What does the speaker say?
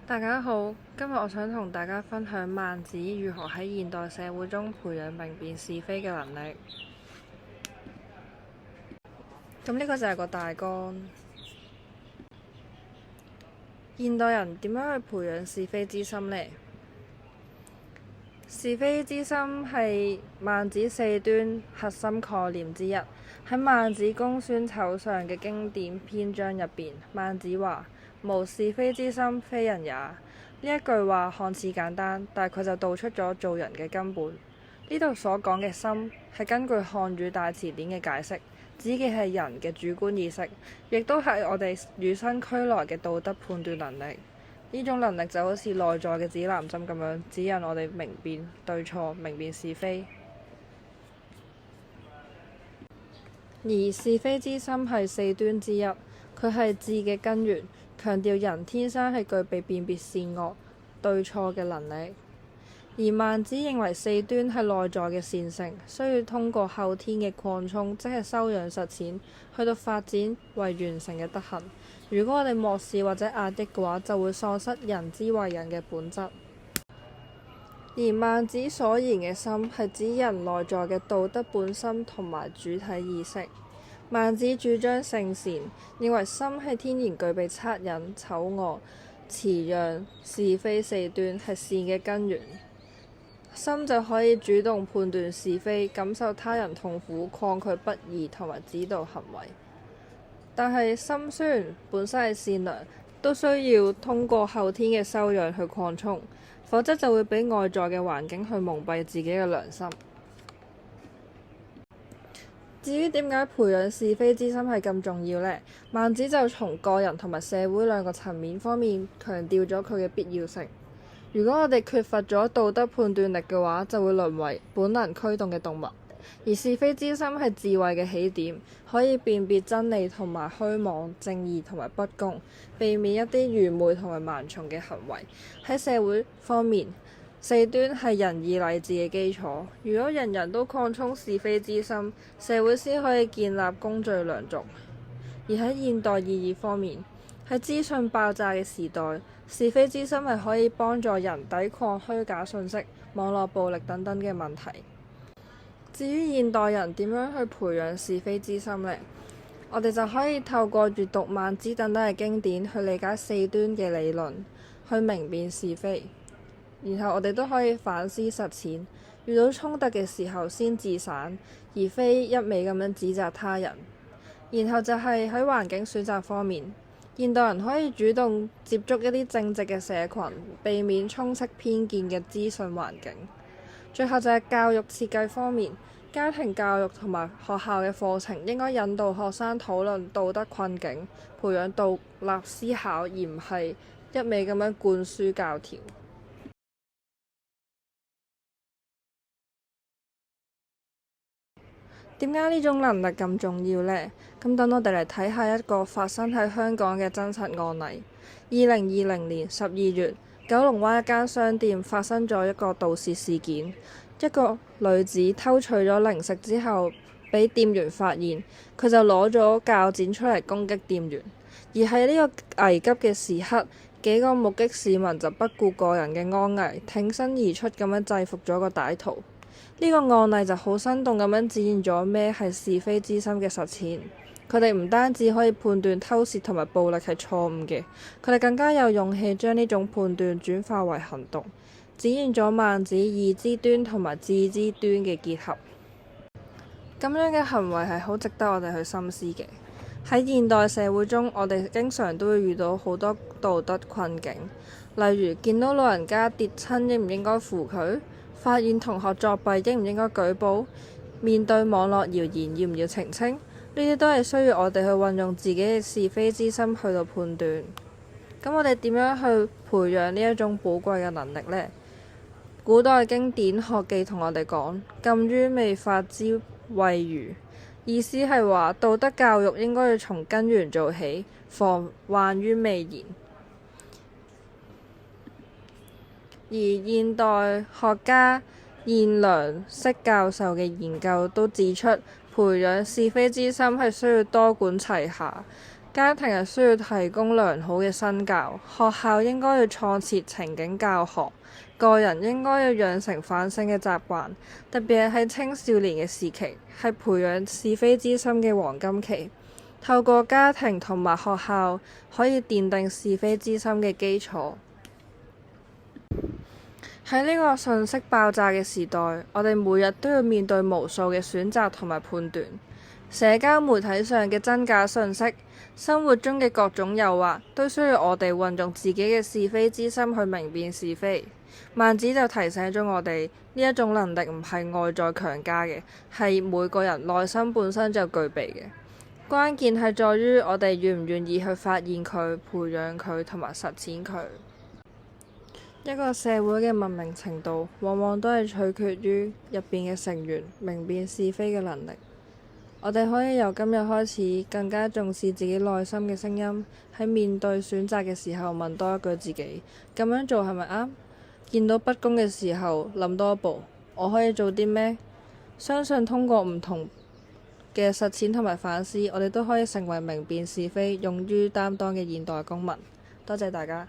大家好，今日我想同大家分享孟子如何喺現代社會中培養明辨是非嘅能力。咁呢個就係個大綱。現代人點樣去培養是非之心呢？是非之心係孟子四端核心概念之一。喺孟子公孫丑上嘅經典篇章入邊，孟子話：無是非之心，非人也。呢一句話看似簡單，但係佢就道出咗做人嘅根本。呢度所講嘅心係根據漢語大詞典嘅解釋，指嘅係人嘅主觀意識，亦都係我哋與生俱來嘅道德判斷能力。呢種能力就好似內在嘅指南針咁樣，指引我哋明辨對錯、明辨是非。而是非之心係四端之一，佢係智嘅根源，強調人天生係具備辨別善惡對錯嘅能力。而孟子認為四端係內在嘅善性，需要通過後天嘅擴充，即係修養實踐，去到發展為完成嘅德行。如果我哋漠視或者壓抑嘅話，就會喪失人之為人嘅本質。而孟子所言嘅心係指人內在嘅道德本心同埋主體意識。孟子主張性善，認為心係天然具備惻隱、醜惡、辭讓、是非四端，係善嘅根源。心就可以主動判斷是非，感受他人痛苦，抗拒不義同埋指導行為。但係心雖然本身係善良，都需要通過後天嘅修養去擴充，否則就會俾外在嘅環境去蒙蔽自己嘅良心。至於點解培養是非之心係咁重要呢？孟子就從個人同埋社會兩個層面方面強調咗佢嘅必要性。如果我哋缺乏咗道德判斷力嘅話，就會淪為本能驅動嘅動物。而是非之心係智慧嘅起點，可以辨別真理同埋虛妄、正義同埋不公，避免一啲愚昧同埋盲從嘅行為。喺社會方面，四端係仁義禮智嘅基礎。如果人人都擴充是非之心，社會先可以建立公序良俗。而喺現代意義方面，喺資訊爆炸嘅時代，是非之心係可以幫助人抵抗虛假信息、網絡暴力等等嘅問題。至於現代人點樣去培養是非之心呢？我哋就可以透過閱讀孟子等等嘅經典去理解四端嘅理論，去明辨是非。然後我哋都可以反思實踐，遇到衝突嘅時候先自省，而非一味咁樣指責他人。然後就係喺環境選擇方面，現代人可以主動接觸一啲正直嘅社群，避免充斥偏見嘅資訊環境。最後就係教育設計方面，家庭教育同埋學校嘅課程應該引導學生討論道德困境，培養獨立思考，而唔係一味咁樣灌輸教條。點解呢種能力咁重要呢？咁等我哋嚟睇下一個發生喺香港嘅真實案例。2020年12月，九龍灣一間商店發生咗一個盜竊事件。一個女子偷取咗零食之後，俾店員發現，佢就攞咗鉸剪出嚟攻擊店員。而喺呢個危急嘅時刻，幾個目擊市民就不顧個人嘅安危，挺身而出咁樣制服咗個歹徒。呢個案例就好生動咁樣展現咗咩係是非之心嘅實踐。佢哋唔單止可以判斷偷竊同埋暴力係錯誤嘅，佢哋更加有勇氣將呢種判斷轉化為行動，展現咗孟子義之端同埋智之端嘅結合。咁樣嘅行為係好值得我哋去深思嘅。喺現代社會中，我哋經常都會遇到好多道德困境，例如見到老人家跌親應唔應該扶佢？發現同學作弊應唔應該舉報？面對網絡謠言要唔要澄清？呢啲都係需要我哋去運用自己嘅是非之心去到判斷。咁我哋點樣去培養呢一種寶貴嘅能力呢？古代經典學記同我哋講：禁於未發之謂愚。意思係話道德教育應該要從根源做起，防患於未然。而現代學家彥良式教授嘅研究都指出，培養是非之心係需要多管齊下，家庭係需要提供良好嘅身教，學校應該要創設情景教學，個人應該要養成反省嘅習慣，特別係喺青少年嘅時期，係培養是非之心嘅黃金期。透過家庭同埋學校，可以奠定是非之心嘅基礎。喺呢個信息爆炸嘅時代，我哋每日都要面對無數嘅選擇同埋判斷。社交媒體上嘅真假信息，生活中嘅各種誘惑，都需要我哋運用自己嘅是非之心去明辨是非。孟子就提醒咗我哋，呢一種能力唔係外在強加嘅，係每個人內心本身就具備嘅。關鍵係在於我哋願唔願意去發現佢、培養佢同埋實踐佢。一個社會嘅文明程度，往往都係取決於入邊嘅成員明辨是非嘅能力。我哋可以由今日開始，更加重視自己內心嘅聲音，喺面對選擇嘅時候問多一句自己：咁樣做係咪啱？見到不公嘅時候，諗多一步，我可以做啲咩？相信通過唔同嘅實踐同埋反思，我哋都可以成為明辨是非、勇於擔當嘅現代公民。多謝大家。